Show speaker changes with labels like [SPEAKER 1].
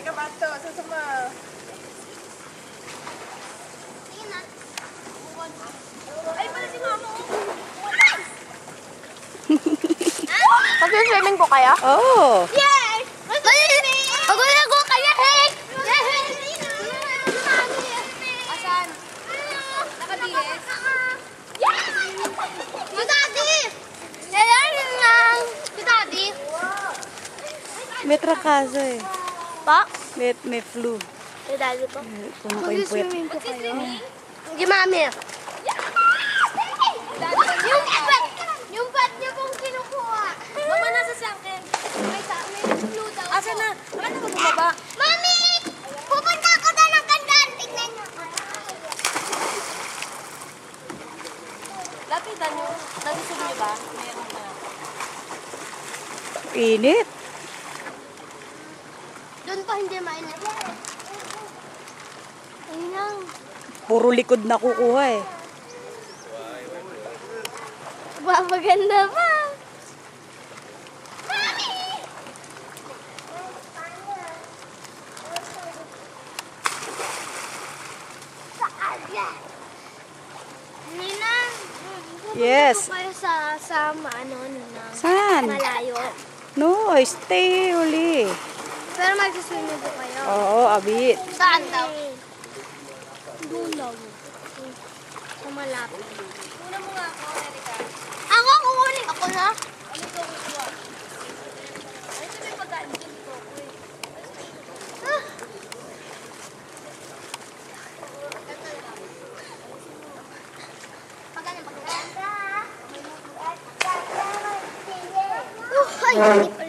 [SPEAKER 1] Teka, bato. Susuma.
[SPEAKER 2] Tingin na.
[SPEAKER 1] Ay, pala si mama.
[SPEAKER 2] Mag-swimming po kaya?
[SPEAKER 3] Oh.
[SPEAKER 2] Yes! Mag-swimming! Mag-swimming ko kaya, hey!
[SPEAKER 1] Asan? Nakadilis?
[SPEAKER 2] Yes! Si Daddy! Nalarin lang! Si Daddy!
[SPEAKER 3] May trangkaso eh.
[SPEAKER 2] Pa?
[SPEAKER 3] May flu.
[SPEAKER 2] Si Daddy po.
[SPEAKER 3] Kumakain po yan.
[SPEAKER 2] ko kayo? Hindi, Mami. Yung bat niya pong kinukuha.
[SPEAKER 1] Mama, nasa sangkin.
[SPEAKER 2] May blue daw.
[SPEAKER 1] Asan na? Akan na bumaba?
[SPEAKER 2] Mami! Pupunta ako doon ng gandaan. Tignan niyo.
[SPEAKER 1] Lapitan nyo. Nagustuhan nyo ba? Meron na.
[SPEAKER 3] Init.
[SPEAKER 2] Doon pa hindi mainit. Ayun lang.
[SPEAKER 3] Puro likod na kukuha eh.
[SPEAKER 2] Maganda pa. Mami! Saan yan? Ninang,
[SPEAKER 3] Yes.
[SPEAKER 2] kayo sa ano, Ninang?
[SPEAKER 3] Saan?
[SPEAKER 2] Malayo.
[SPEAKER 3] No, stay uli.
[SPEAKER 2] Pero mag-swimming po kayo.
[SPEAKER 3] Oo, abit.
[SPEAKER 2] Saan daw? Doon daw. Sa malapit.
[SPEAKER 1] Una mo nga ako, Erika.
[SPEAKER 2] Ako, kukunin ako na.
[SPEAKER 1] Ano ito kukuha? Ay, ito may pagkain din ko. Uy.
[SPEAKER 2] Ay,